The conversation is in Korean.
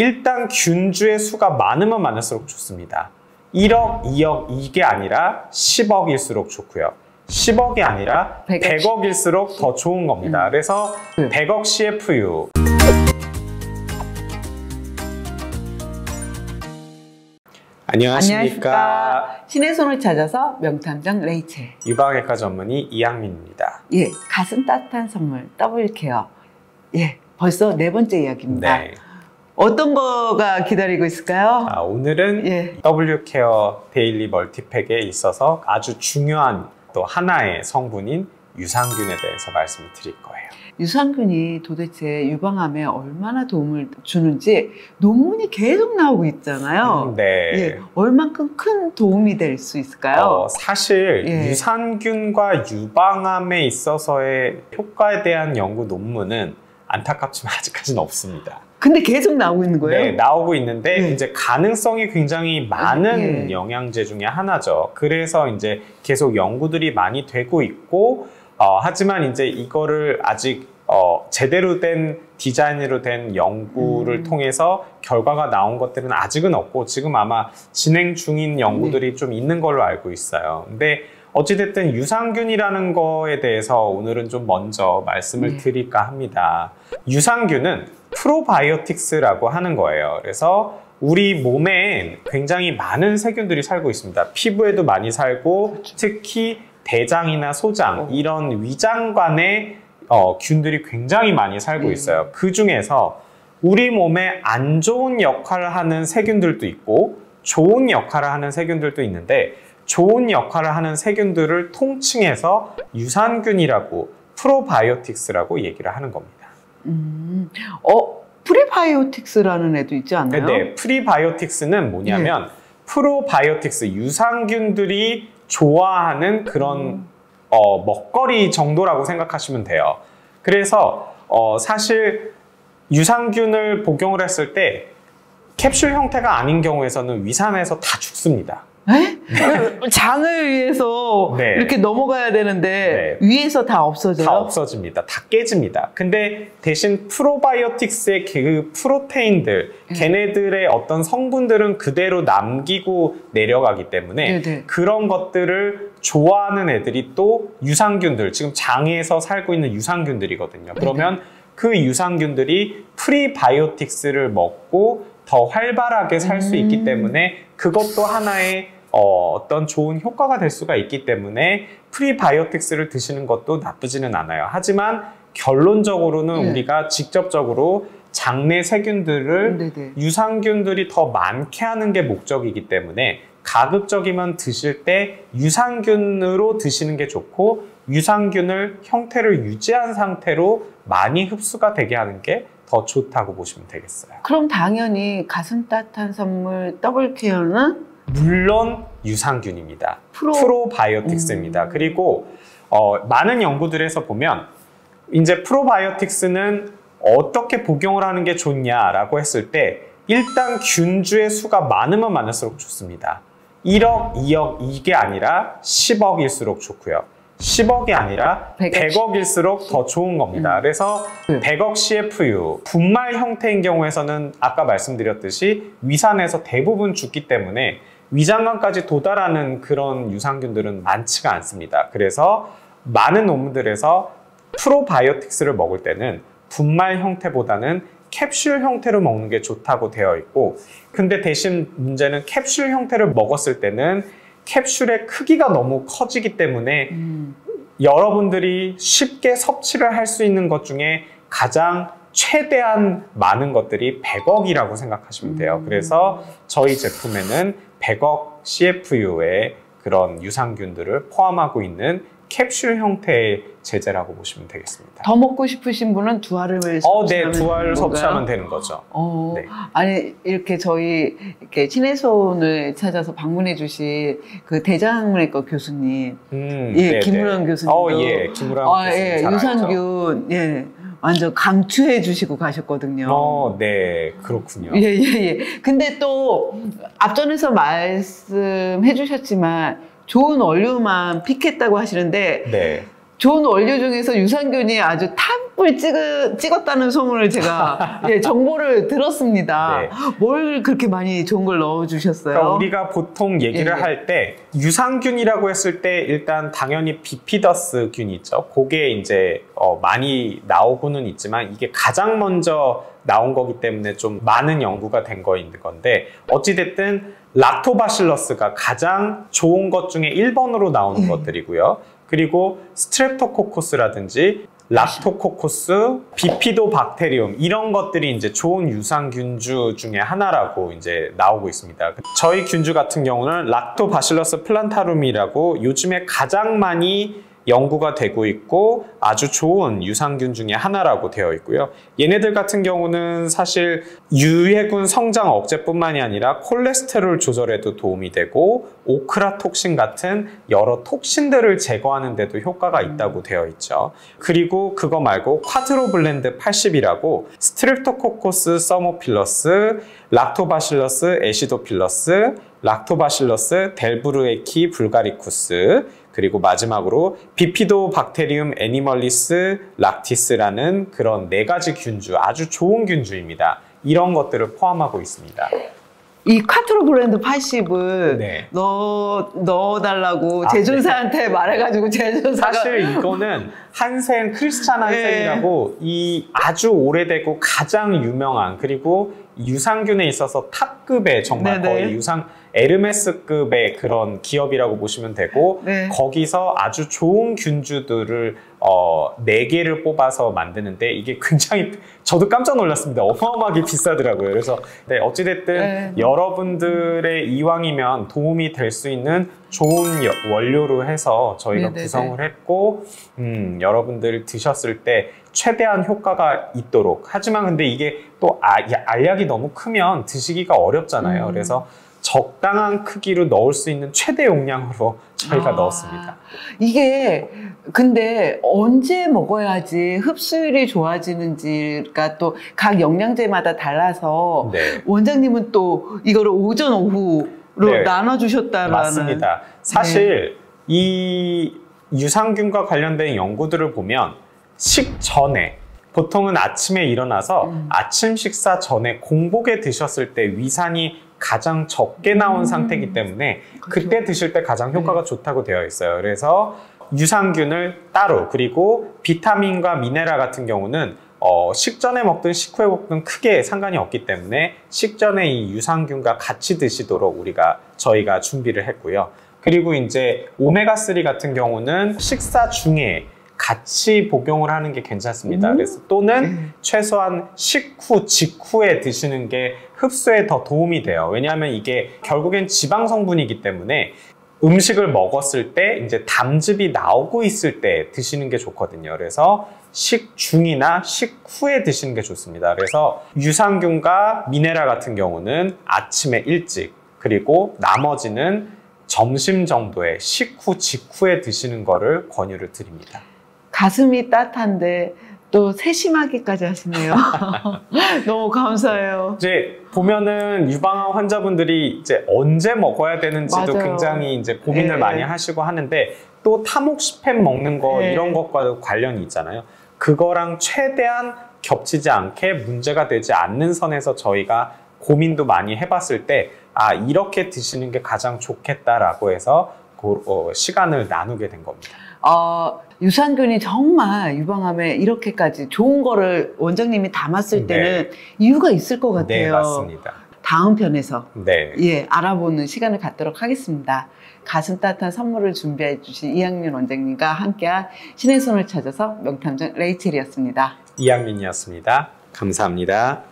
일단 균주의 수가 많으면 많을수록 좋습니다. 1억, 2억 이게 아니라 10억일수록 좋고요. 10억이 아니라 100억일수록 더 좋은 겁니다. 그래서 100억 CFU. 안녕하십니까. 신의 손을 찾아서 명탐정 레이첼. 유방외과 전문의 이양민입니다. 예, 가슴 따뜻한 선물 더블케어. 예, 벌써 네 번째 이야기입니다. 네. 어떤 거가 기다리고 있을까요? 오늘은 W케어 데일리 멀티팩에 있어서 아주 중요한 또 하나의 성분인 유산균에 대해서 말씀을 드릴 거예요. 유산균이 도대체 유방암에 얼마나 도움을 주는지 논문이 계속 나오고 있잖아요. 네. 예, 얼만큼 큰 도움이 될 수 있을까요? 사실 유산균과 유방암에 있어서의 효과에 대한 연구 논문은 안타깝지만 아직까지는 없습니다. 근데 계속 나오고 있는 거예요? 네, 나오고 있는데 이제 가능성이 굉장히 많은 영양제 중에 하나죠. 그래서 이제 계속 연구들이 많이 되고 있고, 하지만 이제 이거를 아직 제대로 된 디자인으로 된 연구를 통해서 결과가 나온 것들은 아직은 없고, 지금 아마 진행 중인 연구들이 좀 있는 걸로 알고 있어요. 근데 어찌됐든 유산균이라는 거에 대해서 오늘은 좀 먼저 말씀을 드릴까 합니다. 유산균은 프로바이오틱스라고 하는 거예요. 그래서 우리 몸에 굉장히 많은 세균들이 살고 있습니다. 피부에도 많이 살고, 특히 대장이나 소장, 이런 위장관에 균들이 굉장히 많이 살고 있어요. 그 중에서 우리 몸에 안 좋은 역할을 하는 세균들도 있고 좋은 역할을 하는 세균들도 있는데, 좋은 역할을 하는 세균들을 통칭해서 유산균이라고, 프로바이오틱스라고 얘기를 하는 겁니다. 프리바이오틱스라는 애도 있지 않나요? 네, 프리바이오틱스는 뭐냐면 프로바이오틱스, 유산균들이 좋아하는 그런 먹거리 정도라고 생각하시면 돼요. 그래서 사실 유산균을 복용을 했을 때 캡슐 형태가 아닌 경우에서는 위산에서 다 죽습니다. 에? 장을 위해서 이렇게 넘어가야 되는데 위에서 다 없어져요? 다 없어집니다. 다 깨집니다. 근데 대신 프로바이오틱스의 그 프로테인들, 걔네들의 어떤 성분들은 그대로 남기고 내려가기 때문에 그런 것들을 좋아하는 애들이 또 유산균들, 지금 장에서 살고 있는 유산균들이거든요. 그러면 그 유산균들이 프리바이오틱스를 먹고 더 활발하게 살 수 있기 때문에 그것도 하나의 어떤 좋은 효과가 될 수가 있기 때문에 프리바이오틱스를 드시는 것도 나쁘지는 않아요. 하지만 결론적으로는 우리가 직접적으로 장내 세균들을 유산균들이 더 많게 하는 게 목적이기 때문에 가급적이면 드실 때 유산균으로 드시는 게 좋고, 유산균을 형태를 유지한 상태로 많이 흡수가 되게 하는 게 더 좋다고 보시면 되겠어요. 그럼 당연히 가슴 따뜻한 선물 더블케어는? 물론 유산균입니다. 프로바이오틱스입니다. 그리고 많은 연구들에서 보면 이제 프로바이오틱스는 어떻게 복용을 하는 게 좋냐라고 했을 때 일단 균주의 수가 많으면 많을수록 좋습니다. 1억, 2억 이게 아니라 10억일수록 좋고요. 10억이 아니라 100억일수록 더 좋은 겁니다. 그래서 100억 CFU, 분말 형태인 경우에서는 아까 말씀드렸듯이 위산에서 대부분 죽기 때문에 위장관까지 도달하는 그런 유산균들은 많지가 않습니다. 그래서 많은 논문들에서 프로바이오틱스를 먹을 때는 분말 형태보다는 캡슐 형태로 먹는 게 좋다고 되어 있고, 근데 대신 문제는 캡슐 형태를 먹었을 때는 캡슐의 크기가 너무 커지기 때문에 여러분들이 쉽게 섭취를 할 수 있는 것 중에 가장 최대한 많은 것들이 100억이라고 생각하시면 돼요. 그래서 저희 제품에는 100억 CFU의 그런 유산균들을 포함하고 있는 캡슐 형태의 제제라고 보시면 되겠습니다. 더 먹고 싶으신 분은 두 알을 섭취하면 두 알을 섭취하면 되는 거죠. 아니 이렇게 저희 신의 손을 찾아서 방문해 주신 그 대장내과 교수님, 김우랑 교수님도 김우랑 교수님 유산균 완전 강추해 주시고 가셨거든요. 네, 그렇군요. 근데 또 앞전에서 말씀해 주셨지만 좋은 원료만 픽했다고 하시는데 좋은 원료 중에서 유산균이 아주 탑 뿔 찍었다는 소문을 제가 예, 정보를 들었습니다. 네. 뭘 그렇게 많이 좋은 걸 넣어주셨어요? 그러니까 우리가 보통 얘기를 예. 할 때 유산균이라고 했을 때 일단 당연히 비피더스 균이 있죠. 그게 이제 많이 나오고는 있지만 이게 가장 먼저 나온 거기 때문에 좀 많은 연구가 된 거 있는 건데 어찌됐든 락토바실러스가 가장 좋은 것 중에 1번으로 나오는 것들이고요. 그리고 스트랩토코커스라든지 랍토코코스, 비피도박테리움 이런 것들이 이제 좋은 유산균주 중에 하나라고 이제 나오고 있습니다. 저희 균주 같은 경우는 락토바실러스 플란타룸이라고 요즘에 가장 많이 연구가 되고 있고 아주 좋은 유산균 중에 하나라고 되어 있고요. 얘네들 같은 경우는 사실 유해군 성장 억제뿐만이 아니라 콜레스테롤 조절에도 도움이 되고 오크라톡신 같은 여러 톡신들을 제거하는 데도 효과가 있다고 되어 있죠. 그리고 그거 말고 콰드로블렌드 80이라고 스트랩토코코스 서모필러스, 락토바실러스 애시도필러스, 락토바실러스 델브루에키 불가리쿠스 그리고 마지막으로 비피도박테리움 애니멀리스 락티스라는 그런 4가지 균주, 아주 좋은 균주입니다. 이런 것들을 포함하고 있습니다. 이 콰트로 브랜드 80을 네. 넣어달라고 제조사한테 말해가지고 제조사가 사실 이거는 한센 크리스찬 한센이라고 이 아주 오래되고 가장 유명한 그리고 유산균에 있어서 탑급의 정말 거의 유산 에르메스급의 그런 기업이라고 보시면 되고 거기서 아주 좋은 균주들을 4개를 뽑아서 만드는데 이게 굉장히 저도 깜짝 놀랐습니다. 어마어마하게 비싸더라고요. 그래서 어찌됐든 여러분들의 이왕이면 도움이 될 수 있는 좋은 원료로 해서 저희가 구성을 했고 여러분들 드셨을 때 최대한 효과가 있도록 하지만 근데 이게 또 알약이 너무 크면 드시기가 어렵잖아요. 그래서 적당한 크기로 넣을 수 있는 최대 용량으로 저희가 넣었습니다. 이게 근데 언제 먹어야지 흡수율이 좋아지는지가 또 각 영양제마다 달라서 원장님은 또 이거를 오전 오후로 나눠주셨다라는. 맞습니다. 사실 이 유산균과 관련된 연구들을 보면 식전에 보통은 아침에 일어나서 아침 식사 전에 공복에 드셨을 때 위산이 가장 적게 나온 상태이기 때문에 그때 드실 때 가장 효과가 좋다고 되어 있어요. 그래서 유산균을 따로 그리고 비타민과 미네랄 같은 경우는 식전에 먹든 식후에 먹든 크게 상관이 없기 때문에 식전에 이 유산균과 같이 드시도록 저희가 준비를 했고요. 그리고 이제 오메가3 같은 경우는 식사 중에 같이 복용을 하는 게 괜찮습니다. 그래서 또는 최소한 식후, 직후에 드시는 게 흡수에 더 도움이 돼요. 왜냐하면 이게 결국엔 지방 성분이기 때문에 음식을 먹었을 때 이제 담즙이 나오고 있을 때 드시는 게 좋거든요. 그래서 식중이나 식후에 드시는 게 좋습니다. 그래서 유산균과 미네랄 같은 경우는 아침에 일찍 그리고 나머지는 점심 정도에 식후, 직후에 드시는 거를 권유를 드립니다. 가슴이 따뜻한데 또 세심하기까지 하시네요. 너무 감사해요. 이제 보면은 유방암 환자분들이 이제 언제 먹어야 되는지도 굉장히 이제 고민을 많이 하시고 하는데 또 타목시펜 먹는 거 이런 것과도 관련이 있잖아요. 그거랑 최대한 겹치지 않게 문제가 되지 않는 선에서 저희가 고민도 많이 해봤을 때 이렇게 드시는 게 가장 좋겠다라고 해서 시간을 나누게 된 겁니다. 유산균이 정말 유방암에 이렇게까지 좋은 거를 원장님이 담았을 때는 이유가 있을 것 같아요. 네, 맞습니다. 다음 편에서 알아보는 시간을 갖도록 하겠습니다. 가슴 따뜻한 선물을 준비해 주신 이학민 원장님과 함께한 신의 손을 찾아서 명탐정 레이첼이었습니다. 이학민이었습니다. 감사합니다.